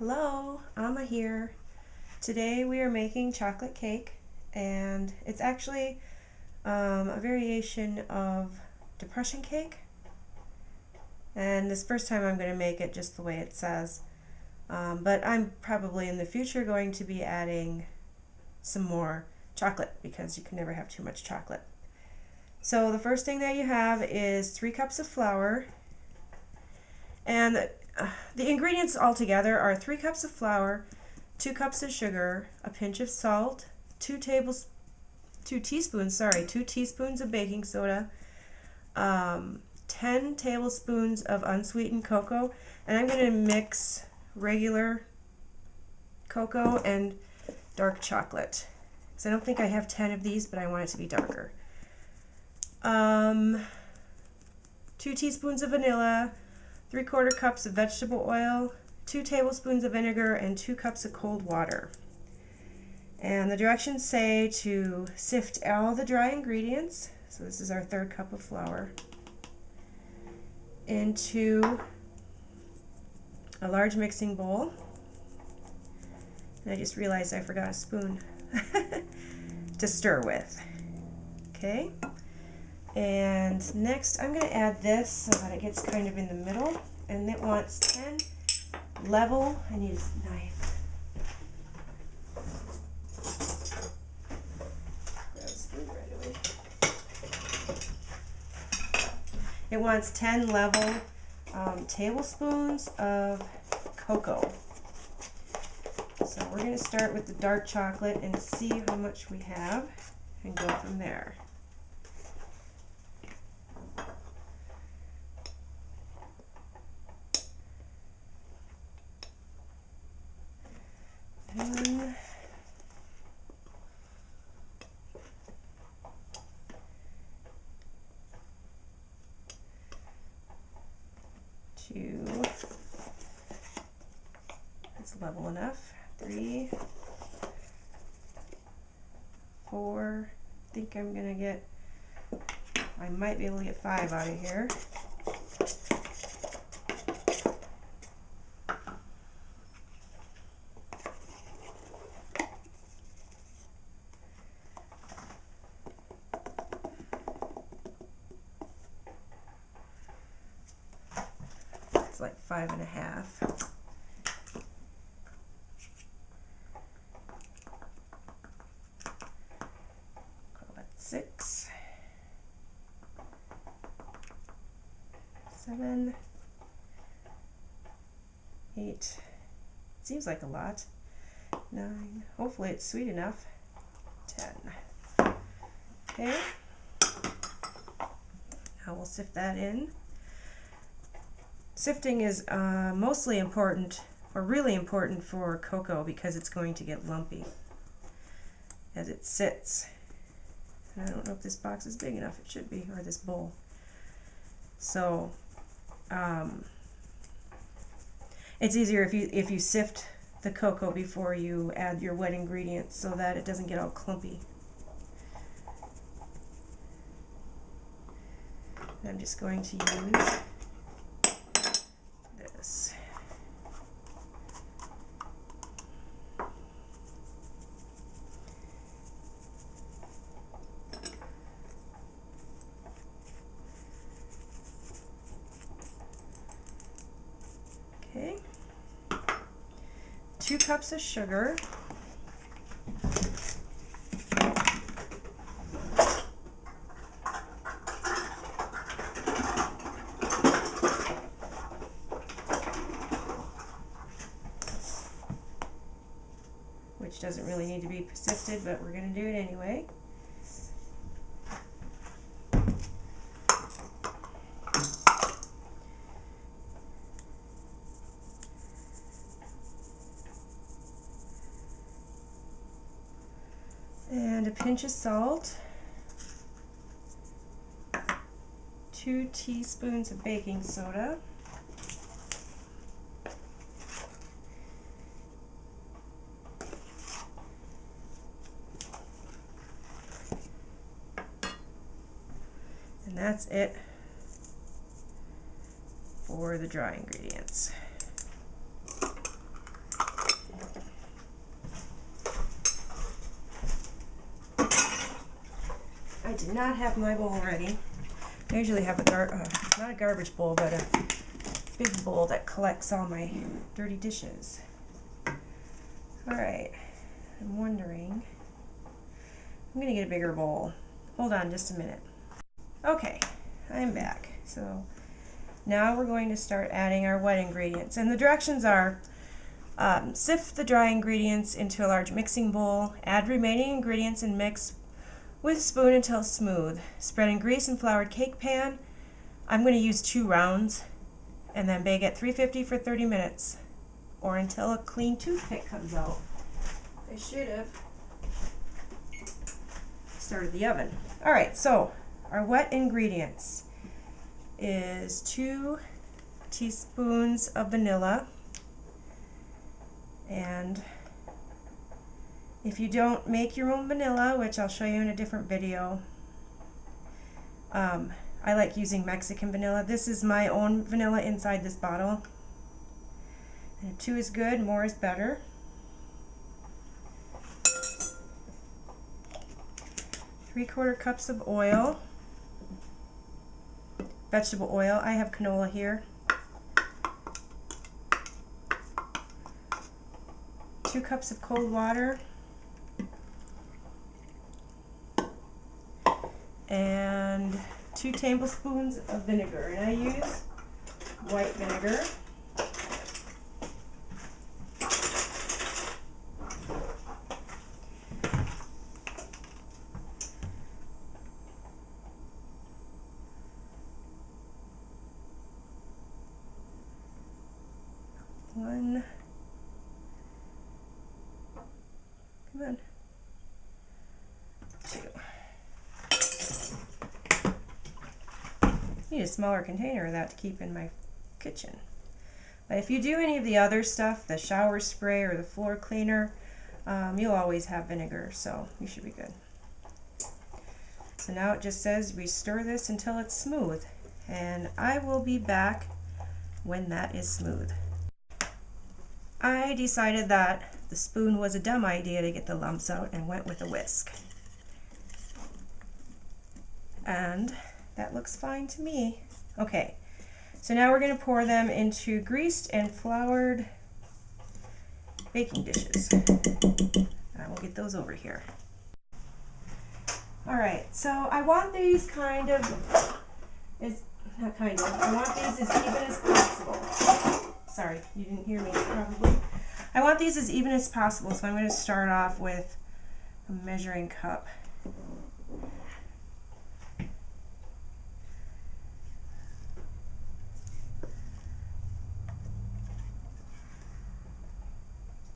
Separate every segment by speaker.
Speaker 1: Hello, Amma here. Today we are making chocolate cake, and it's actually a variation of depression cake. And this first time I'm going to make it just the way it says. But I'm probably in the future going to be adding some more chocolate because you can never have too much chocolate. So the first thing that you have is 3 cups of flour, and the ingredients all together are 3 cups of flour, 2 cups of sugar, a pinch of salt, 2 teaspoons of baking soda, 10 tablespoons of unsweetened cocoa, and I'm going to mix regular cocoa and dark chocolate. So I don't think I have 10 of these, but I want it to be darker. 2 teaspoons of vanilla, 3/4 cups of vegetable oil, 2 tablespoons of vinegar, and 2 cups of cold water. And the directions say to sift all the dry ingredients, so this is our 3rd cup of flour, into a large mixing bowl. And I just realized I forgot a spoon to stir with. Okay. And next I'm going to add this so that it gets kind of in the middle, and it wants 10 level, I need a knife. It wants 10 level tablespoons of cocoa. So we're going to start with the dark chocolate and see how much we have and go from there. One, two, that's level enough. 3, 4, I think I'm gonna get, I might be able to get 5 out of here. Like 5.5. Call that 6, 7, 8. Seems like a lot. 9. Hopefully it's sweet enough. 10. Okay. Now we'll sift that in. Sifting is mostly important, or really important, for cocoa because it's going to get lumpy as it sits. And I don't know if this box is big enough. It should be, or this bowl. So it's easier if you sift the cocoa before you add your wet ingredients so that it doesn't get all clumpy. I'm just going to use this. Okay. 2 cups of sugar. Which doesn't really need to be sifted, but we're going to do it anyway. And a pinch of salt. 2 teaspoons of baking soda. And that's it for the dry ingredients. I did not have my bowl ready. I usually have not a garbage bowl, but a big bowl that collects all my dirty dishes. All right, I'm wondering, I'm gonna get a bigger bowl. Hold on just a minute. Okay, I'm back. So now we're going to start adding our wet ingredients. And the directions are, sift the dry ingredients into a large mixing bowl, add remaining ingredients and mix with a spoon until smooth. Spread in grease and floured cake pan. I'm going to use 2 rounds, and then bake at 350 for 30 minutes or until a clean toothpick comes out. I should have started the oven. All right, so our wet ingredients is 2 teaspoons of vanilla, and if you don't make your own vanilla, which I'll show you in a different video, I like using Mexican vanilla. This is my own vanilla inside this bottle. And 2 is good, more is better. 3/4 cups of oil, vegetable oil. I have canola here. 2 cups of cold water. And 2 tablespoons of vinegar, and I use white vinegar. One, come on, 2. Need a smaller container of that to keep in my kitchen. But if you do any of the other stuff, the shower spray or the floor cleaner, you'll always have vinegar, so you should be good. So now it just says we stir this until it's smooth, and I will be back when that is smooth. I decided that the spoon was a dumb idea to get the lumps out and went with a whisk. And that looks fine to me. Okay, so now we're going to pour them into greased and floured baking dishes. I will get those over here. All right, so I want these I want these as even as possible. Sorry, you didn't hear me probably. I want these as even as possible, so I'm going to start off with a measuring cup.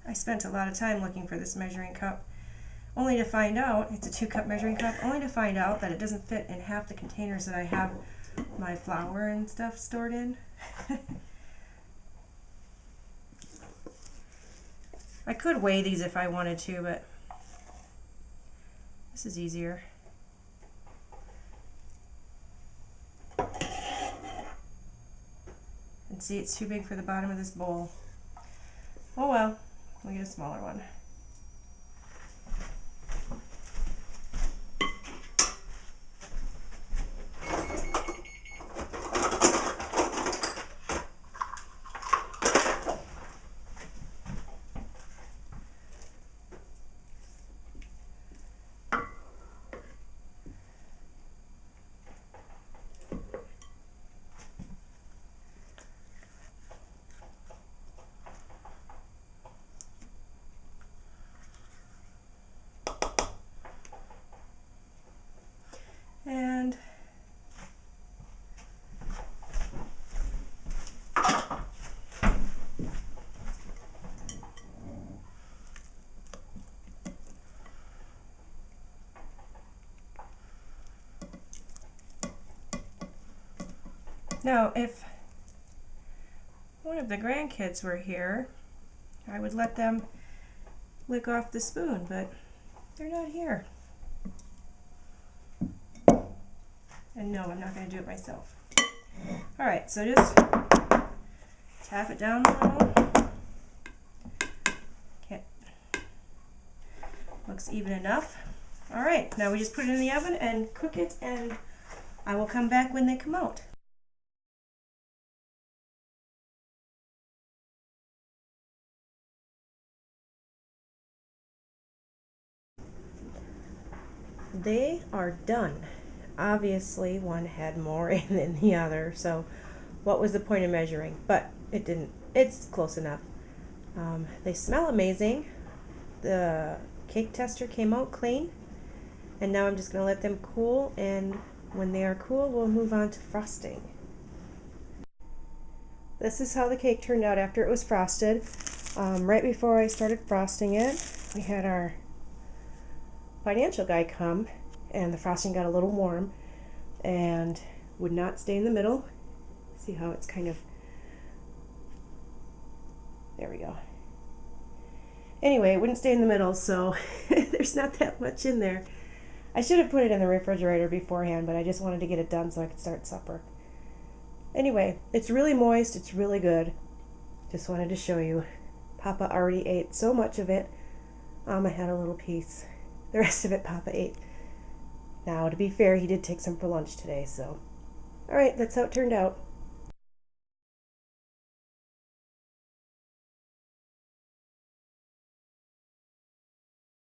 Speaker 1: I spent a lot of time looking for this measuring cup, only to find out, it's a 2-cup measuring cup, only to find out that it doesn't fit in half the containers that I have my flour and stuff stored in. I could weigh these if I wanted to, but this is easier. And see, it's too big for the bottom of this bowl. Oh well. We'll get a smaller one. And now, if one of the grandkids were here, I would let them lick off the spoon, but they're not here. And no, I'm not going to do it myself. All right, so just tap it down a little. Looks even enough. All right, now we just put it in the oven and cook it, and I will come back when they come out. They are done. Obviously, one had more in than the other, so what was the point of measuring? But it didn't. It's close enough. They smell amazing. The cake tester came out clean, and now I'm just going to let them cool, and when they are cool, we'll move on to frosting. This is how the cake turned out after it was frosted. Right before I started frosting it, we had our financial guy come, and the frosting got a little warm and would not stay in the middle. See how it's kind of, there we go. Anyway, it wouldn't stay in the middle, so there's not that much in there. I should have put it in the refrigerator beforehand, but I just wanted to get it done so I could start supper. Anyway, it's really moist, it's really good. Just wanted to show you. Papa already ate so much of it. Mama had a little piece. The rest of it Papa ate. Now, to be fair, he did take some for lunch today, so. Alright, that's how it turned out.